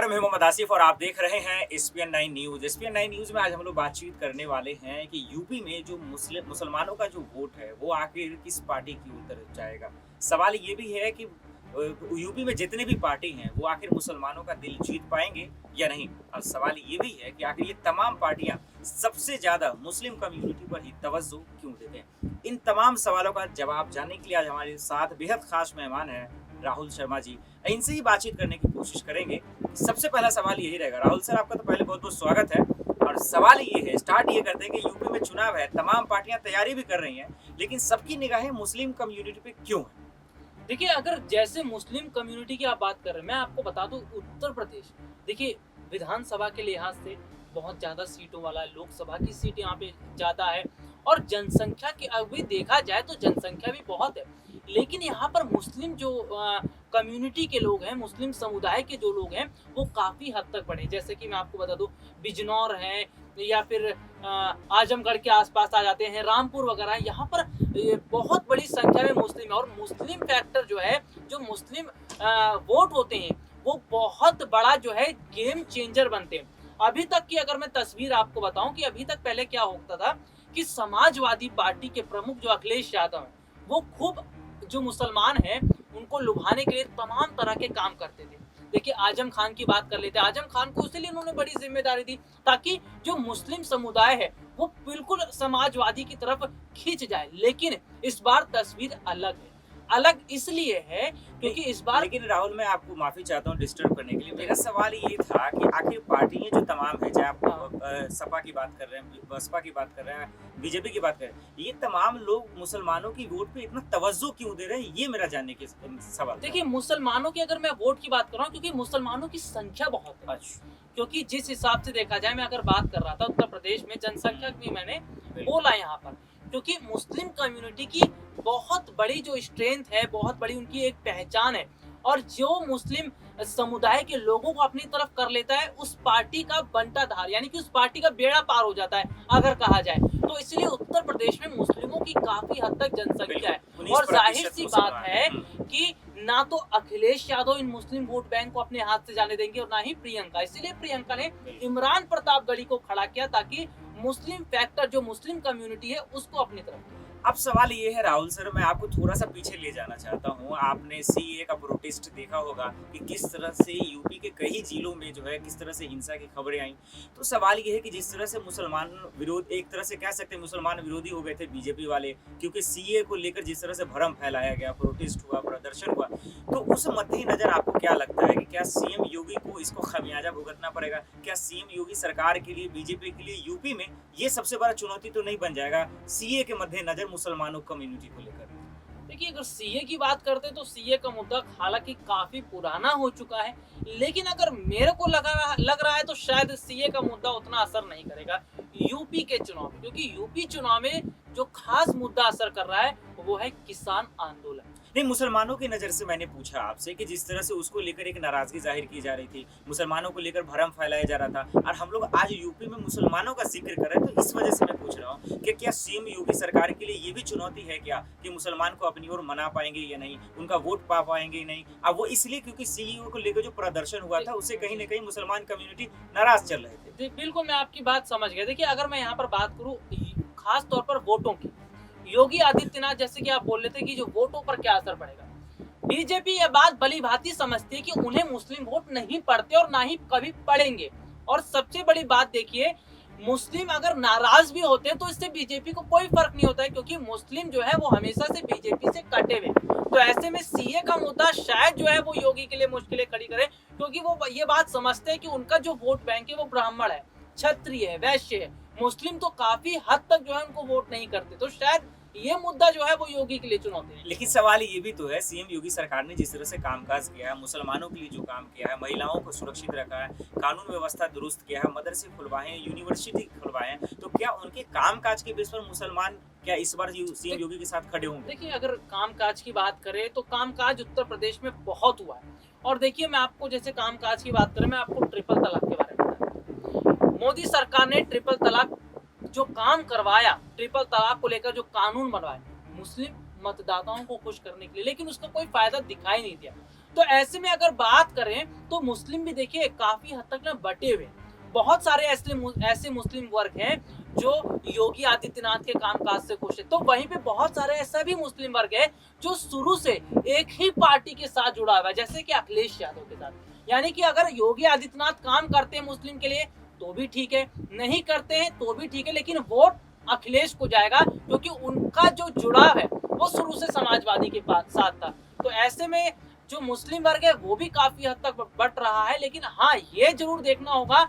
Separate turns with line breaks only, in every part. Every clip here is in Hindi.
नमस्कार, मैं मोहम्मद आसिफ और आप देख रहे हैं एसपीएन 9 न्यूज़। एसपीएन 9 न्यूज़ में आज हम लोग बातचीत करने वाले हैं कि यूपी में जो मुसलमानों का जो वोट है, वो आखिर किस पार्टी की ओर तरफ जाएगा। सवाल ये भी है कि यूपी में जितने भी पार्टी हैं, वो आखिर मुसलमानों का दिल जीत पाएँगे या नहीं? और सवाल ये भी है कि आखिर ये तमाम पार्टियाँ सबसे ज़्यादा मुस्लिम कम्युनिटी पर ही तवज्जो क्यों देते हैं? इन तमाम सवालों का जवाब जानने के लिए आज हमारे साथ बेहद ख़ास मेहमान हैं राहुल शर्मा जी। इनसे ही बातचीत करने की कोशिश करेंगे। सबसे पहला सवाल यही रहेगा, राहुल सर आपका तो पहले बहुत-बहुत स्वागत है और सवाल ये है, स्टार्ट ये करते हैं कि यूपी में चुनाव है, तमाम पार्टियाँ तैयारी भी कर रही हैं, लेकिन सबकी निगाहें मुस्लिम कम्युनिटी पे क्यों हैं?
देखिए, अगर जैसे मुस्लिम कम्युनिटी की आप बात कर रहे हैं, मैं आपको बता दूं उत्तर प्रदेश, देखिए विधानसभा के लिहाज से बहुत ज़्यादा सीटों वाला है, लोकसभा की सीट यहाँ पे ज़्यादा है और जनसंख्या की अभी देखा जाए तो जनसंख्या भी बहुत है। लेकिन यहाँ पर मुस्लिम जो कम्युनिटी के लोग हैं, मुस्लिम समुदाय के जो लोग हैं, वो काफ़ी हद तक बढ़े। जैसे कि मैं आपको बता दूं, बिजनौर है या फिर आजमगढ़ के आसपास आ जाते हैं, रामपुर वगैरह, यहाँ पर बहुत बड़ी संख्या में मुस्लिम है और मुस्लिम फैक्टर जो है, जो मुस्लिम वोट होते हैं, वो बहुत बड़ा जो है गेम चेंजर बनते हैं। अभी तक की अगर मैं तस्वीर आपको बताऊं कि अभी तक पहले क्या होता था कि समाजवादी पार्टी के प्रमुख जो अखिलेश यादव हैं, वो खूब जो मुसलमान हैं उनको लुभाने के लिए तमाम तरह के काम करते थे। देखिए, आजम खान की बात कर लेते हैं, आजम खान को इसलिए उन्होंने बड़ी जिम्मेदारी दी ताकि जो मुस्लिम समुदाय है वो बिल्कुल समाजवादी की तरफ खींच जाए। लेकिन इस बार तस्वीर अलग है। अलग इसलिए है क्योंकि इस बार
लेकिन राहुल, मैं आपको माफ़ी चाहता हूँ डिस्टर्ब करने के लिए। मेरा सवाल ये था कि आखिर पार्टियाँ जो तमाम हैं, चाहे आप सपा की बात कर रहे हैं, बसपा की बात कर रहे हैं, बीजेपी की बात कर रहे हैं, ये तमाम लोग मुसलमानों की वोट पे इतना तवज्जो क्यों दे रहे हैं? ये मेरा जानने की सवाल था।
देखिए, मुसलमानों की अगर मैं वोट की बात कर रहा हूँ क्योंकि मुसलमानों की संख्या बहुत है।
अच्छा,
क्योंकि जिस हिसाब से देखा जाए, मैं अगर बात कर रहा था उत्तर प्रदेश में जनसंख्या की, मैंने बोला यहाँ पर क्योंकि मुस्लिम कम्युनिटी की बहुत बड़ी जो स्ट्रेंथ है, बहुत बड़ी उनकी एक पहचान है और जो मुस्लिम समुदाय के लोगों को अपनी तरफ कर लेता है, उस पार्टी का बंटाधार यानी कि उस पार्टी का बेड़ा पार हो जाता है अगर कहा जाए तो। इसलिए उत्तर प्रदेश में मुस्लिमों की काफी हद तक जनसंख्या है और जाहिर सी बात है कि ना तो अखिलेश यादव इन मुस्लिम वोट बैंक को अपने हाथ से जाने देंगे और ना ही प्रियंका। इसीलिए प्रियंका ने इमरान प्रतापगढ़ी को खड़ा किया ताकि मुस्लिम फैक्टर जो मुस्लिम कम्युनिटी है उसको अपनी तरफ।
अब सवाल ये है राहुल सर, मैं आपको थोड़ा-सा पीछे ले जाना चाहता हूँ। आपने सीएए का प्रोटेस्ट देखा होगा कि किस तरह से यूपी के कई जिलों में जो है किस तरह से हिंसा की खबरें आईं। तो सवाल ये है कि जिस तरह से मुसलमान विरोध, एक तरह से कह सकते हैं मुसलमान विरोधी हो गए थे बीजेपी वाले, क्योंकि सीएए को लेकर जिस तरह से भ्रम फैलाया गया, प्रोटेस्ट हुआ, प्रदर्शन हुआ। तो उस मद्देनज़र आपको क्या लगता है कि क्या सीएम योगी को इसको खमियाजा भुगतना पड़ेगा? क्या सीएम योगी सरकार के लिए, बीजेपी के लिए यूपी में ये सबसे बड़ा चुनौती तो नहीं बन जाएगा सीएए के मद्देनज़र मुसलमानों कम्युनिटी को लेकर?
देखिए, अगर सीए की बात करते हैं तो सीए का मुद्दा हालांकि काफी पुराना हो चुका है, लेकिन अगर मेरे को लग रहा है तो शायद सीए का मुद्दा उतना असर नहीं करेगा यूपी के चुनाव में, क्योंकि यूपी चुनाव में जो खास मुद्दा असर कर रहा है वो है किसान आंदोलन।
नहीं, मुसलमानों की नज़र से मैंने पूछा आपसे कि जिस तरह से उसको लेकर एक नाराज़गी ज़ाहिर की जा रही थी, मुसलमानों को लेकर भरम फैलाया जा रहा था और हम लोग आज यूपी में मुसलमानों का ज़िक्र कर रहे हैं, तो इस वजह से मैं पूछ रहा हूँ कि क्या सीएम योगी सरकार के लिए ये भी चुनौती है क्या कि मुसलमान को अपनी ओर मना पाएँगे या नहीं, उनका वोट पा पाएँगे या नहीं? अब वो इसलिए क्योंकि सीएए को लेकर जो प्रदर्शन हुआ था, उससे कहीं न कहीं मुसलमान कम्युनिटी नाराज़ चल रहे थे।
बिल्कुल, मैं आपकी बात समझ गया। देखिए, अगर मैं यहाँ पर बात करूँ खास तौर पर वोटों की, योगी आदित्यनाथ जैसे कि आप बोल रहे थे कि जो वोटों पर क्या असर पड़ेगा, बीजेपी ये बात भली-भांति समझती है कि उन्हें मुस्लिम वोट नहीं पड़ते और ना ही कभी पड़ेंगे। और सबसे बड़ी बात देखिए, मुस्लिम अगर नाराज भी होते हैं तो इससे बीजेपी को कोई फर्क नहीं होता है क्योंकि मुस्लिम जो है वो हमेशा से बीजेपी से कटे हुए। तो ऐसे में सीए का मुद्दा शायद जो है वो योगी के लिए मुश्किलें खड़ी करे, क्योंकि वो ये बात समझते हैं कि उनका जो वोट बैंक है वो ब्राह्मण है, क्षत्रिय है, वैश्य है। मुस्लिम तो काफी हद तक जो है उनको वोट नहीं करते, तो शायद ये मुद्दा जो है वो योगी के लिए चुनौती है।
लेकिन सवाल ये भी तो है, सीएम योगी सरकार ने जिस तरह से कामकाज किया है, मुसलमानों के लिए जो काम किया है, महिलाओं को सुरक्षित रखा है, कानून व्यवस्था दुरुस्त किया है, मदरसे खुलवाए हैं, यूनिवर्सिटी खुलवाए हैं, तो क्या उनके कामकाज के बेस पर मुसलमान क्या इस बार सीएम योगी के साथ खड़े होंगे?
देखिए, अगर कामकाज की बात करें तो कामकाज उत्तर प्रदेश में बहुत हुआ है और देखिए, मैं आपको जैसे कामकाज की बात करें, मैं आपको ट्रिपल तलाक के बारे में बताता हूँ। मोदी सरकार ने ट्रिपल तलाक जो काम करवाया, ट्रिपल तलाक को लेकर जो कानून बनवाया मुस्लिम मतदाताओं को खुश करने के लिए, लेकिन उसका कोई फायदा दिखाई नहीं दिया। तो ऐसे में अगर बात करें तो मुस्लिम भी देखिए काफी हद तक ना बटे हुए हैं। बहुत सारे ऐसे मुस्लिम वर्ग हैं जो योगी आदित्यनाथ के कामकाज से खुश है, तो वहीं पे बहुत सारे ऐसा भी मुस्लिम वर्ग है जो शुरू से एक ही पार्टी के साथ जुड़ा हुआ है, जैसे कि अखिलेश यादव के साथ। यानी कि अगर योगी आदित्यनाथ काम करते हैं मुस्लिम के लिए तो भी ठीक है, नहीं करते हैं तो भी ठीक है, लेकिन वोट अखिलेश को जाएगा क्योंकि उनका जो जुड़ाव है वो शुरू से समाजवादी के साथ था। तो ऐसे में जो मुस्लिम वर्ग है वो भी काफी हद तक बट रहा है, लेकिन हाँ ये जरूर देखना होगा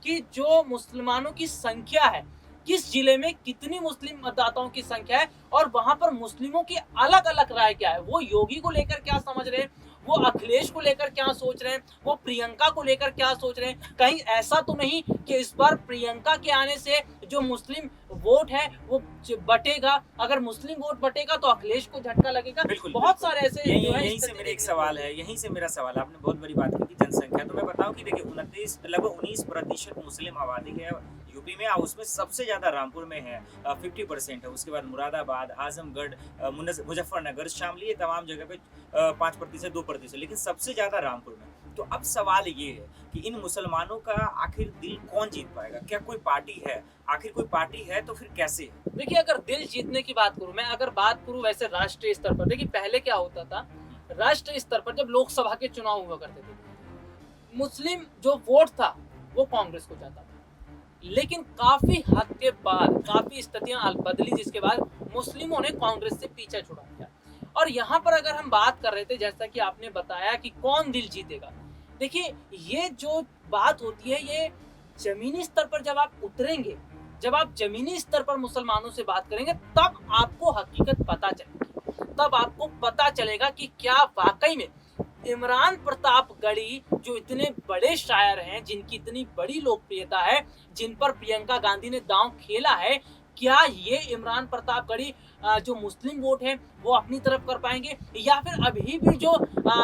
कि जो मुसलमानों की संख्या है, किस जिले में कितनी मुस्लिम मतदाताओं की संख्या है और वहां पर मुस्लिमों की अलग अलग राय क्या है, वो योगी को लेकर क्या समझ रहे हैं, वो अखिलेश को लेकर क्या सोच रहे हैं, वो प्रियंका को लेकर क्या सोच रहे हैं। कहीं ऐसा तो नहीं कि इस बार प्रियंका के आने से जो मुस्लिम वोट है वो बटेगा, अगर मुस्लिम वोट बटेगा तो अखिलेश को झटका लगेगा।
बिल्कुल
बहुत सारे ऐसे
यहीं से मेरा एक सवाल है, यहीं से मेरा सवाल है। आपने बहुत बड़ी बात की कि जनसंख्या, तो मैं बताऊं कि देखिए 19% मुस्लिम आबादी है यूपी में, और उसमें सबसे ज्यादा रामपुर में है, 50% है। उसके बाद मुरादाबाद, आजमगढ़, मुजफ्फरनगर, शामली, ये तमाम जगह पे 5%, 2%, लेकिन सबसे ज्यादा रामपुर में। तो अब सवाल ये है कि इन मुसलमानों का आखिर दिल कौन जीत पाएगा? क्या कोई पार्टी है? आखिर कोई पार्टी है तो फिर कैसे है?
देखिए अगर दिल जीतने की बात करूं, मैं अगर बात करूं वैसे राष्ट्रीय स्तर पर, देखिए पहले क्या होता था, राष्ट्रीय स्तर पर जब लोकसभा के चुनाव हुआ करते थे, मुस्लिम जो वोट था वो कांग्रेस को जाता था, लेकिन काफी हद के बाद काफी स्थितियां बदली, जिसके बाद मुस्लिमों ने कांग्रेस से पीछा छुड़ा दिया। और यहाँ पर अगर हम बात कर रहे थे, जैसा कि आपने बताया कि कौन दिल जीतेगा, देखिए ये जो बात होती है ये जमीनी स्तर पर जब आप उतरेंगे, जब आप जमीनी स्तर पर मुसलमानों से बात करेंगे तब आपको हकीकत पता चलेगी, तब आपको पता चलेगा कि क्या वाकई में इमरान प्रतापगढ़ी जो इतने बड़े शायर हैं, जिनकी इतनी बड़ी लोकप्रियता है, जिन पर प्रियंका गांधी ने दांव खेला है, क्या ये इमरान प्रतापगढ़ी जो मुस्लिम वोट है वो अपनी तरफ कर पाएंगे, या फिर अभी भी जो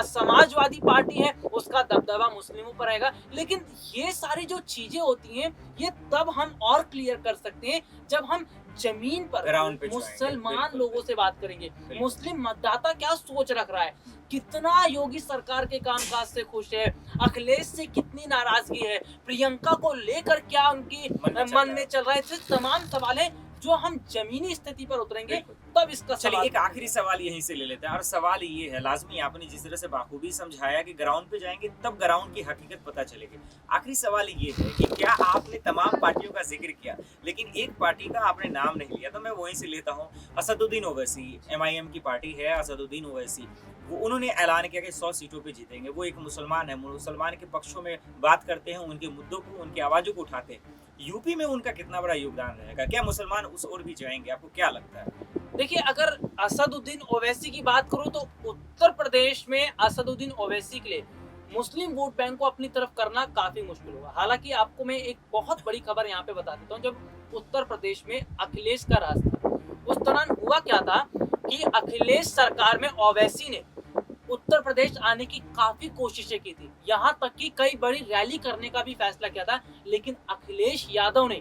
समाजवादी पार्टी है उसका दबदबा मुस्लिमों पर रहेगा। लेकिन ये सारी जो चीजें होती हैं ये तब हम और क्लियर कर सकते हैं जब हम जमीन पर
ग्राउंड पे
मुसलमान लोगों से बात करेंगे, मुस्लिम मतदाता क्या सोच रख रहा है, कितना योगी सरकार के कामकाज से खुश है, अखिलेश से कितनी नाराजगी है, प्रियंका को लेकर क्या उनकी मन में चल रहा है, ऐसे तमाम सवाल है जो हम जमीनी स्थिति पर उतरेंगे तब इसका
चलिए
सवाल।
एक आखिरी सवाल यहीं से ले लेते हैं, और सवाल ये है, लाजमी आपने जिस तरह से बाखूबी समझाया कि ग्राउंड पे जाएंगे तब ग्राउंड की हकीकत पता चलेगी। आखिरी सवाल ये है कि क्या आपने तमाम पार्टियों का जिक्र किया लेकिन एक पार्टी का आपने नाम नहीं लिया, तो मैं वहीं से लेता हूँ असदुद्दीन ओवैसी। MIM की पार्टी है, असदुद्दीन ओवैसी, वो उन्होंने ऐलान किया कि 100 सीटों पे जीतेंगे। वो एक मुसलमान है, मुसलमान के पक्षों में बात करते हैं, उनके मुद्दों को, उनकी आवाज़ों को उठाते हैं। यूपी में उनका कितना बड़ा योगदान रहेगा? क्या मुसलमान उस ओर भी जाएंगे? आपको क्या लगता है?
देखिए अगर असदुद्दीन ओवैसी की बात करूं तो उत्तर प्रदेश में असदुद्दीन ओवैसी के लिए मुस्लिम वोट बैंक को अपनी तरफ करना काफी मुश्किल होगा। हालांकि आपको मैं एक बहुत बड़ी खबर यहाँ पे बता देता हूँ, जब उत्तर प्रदेश में अखिलेश का राज था उस दौरान हुआ क्या था कि अखिलेश सरकार में ओवैसी ने उत्तर प्रदेश आने की काफी कोशिशें की थी, यहाँ तक कि कई बड़ी रैली करने का भी फैसला किया था, लेकिन अखिलेश यादव ने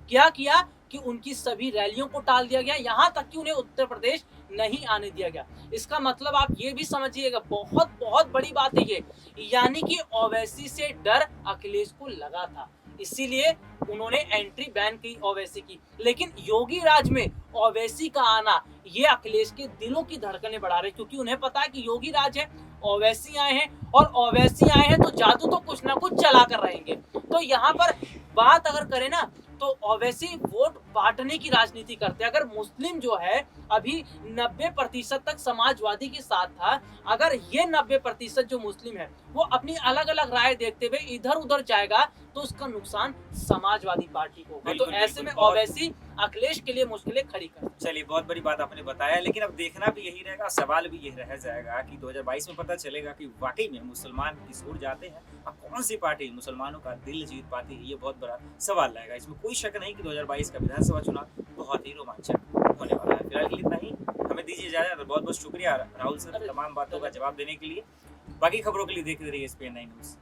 क्या किया कि उनकी सभी रैलियों को टाल दिया गया, यहाँ तक कि उन्हें उत्तर प्रदेश नहीं आने दिया गया। इसका मतलब आप ये भी समझिएगा, बहुत बहुत बड़ी बात है ये, यानी कि ओवैसी से डर अखिलेश को लगा था, इसीलिए उन्होंने एंट्री बैन की ओवैसी की। लेकिन योगी राज में ओवैसी का आना ये अखिलेश के दिलों की धड़कनें बढ़ा रहे, क्योंकि उन्हें पता है कि योगी राज है, ओवैसी आए हैं, और ओवैसी आए हैं तो जादू तो कुछ ना कुछ चला कर रहेंगे। तो यहाँ पर बात अगर करें ना तो ओवैसी वोट बांटने की राजनीति करते हैं। अगर मुस्लिम जो है अभी 90% तक समाजवादी के साथ था, अगर ये 90% जो मुस्लिम है वो अपनी अलग अलग राय देखते हुए इधर उधर जाएगा तो उसका नुकसान समाजवादी पार्टी को होगा। तो ऐसे में ओवैसी अखिलेश के लिए मुश्किलें खड़ी कर।
चलिए बहुत बड़ी बात आपने बताया, लेकिन अब देखना भी यही रहेगा, सवाल भी यही रह जाएगा कि 2022 में पता चलेगा कि वाकई में मुसलमान किस ओर जाते हैं और कौन सी पार्टी मुसलमानों का दिल जीत पाती है। ये बहुत बड़ा सवाल रहेगा, इसमें कोई शक नहीं कि 2022 का विधानसभा चुनाव बहुत ही रोमांचक होने वाला है। फिलहाल के लिए इतना ही, हमें दीजिए इजाजत। बहुत बहुत शुक्रिया राहुल सर तमाम बातों का जवाब देने के लिए। बाकी खबरों के लिए देखते रहिए SPN9 न्यूज़।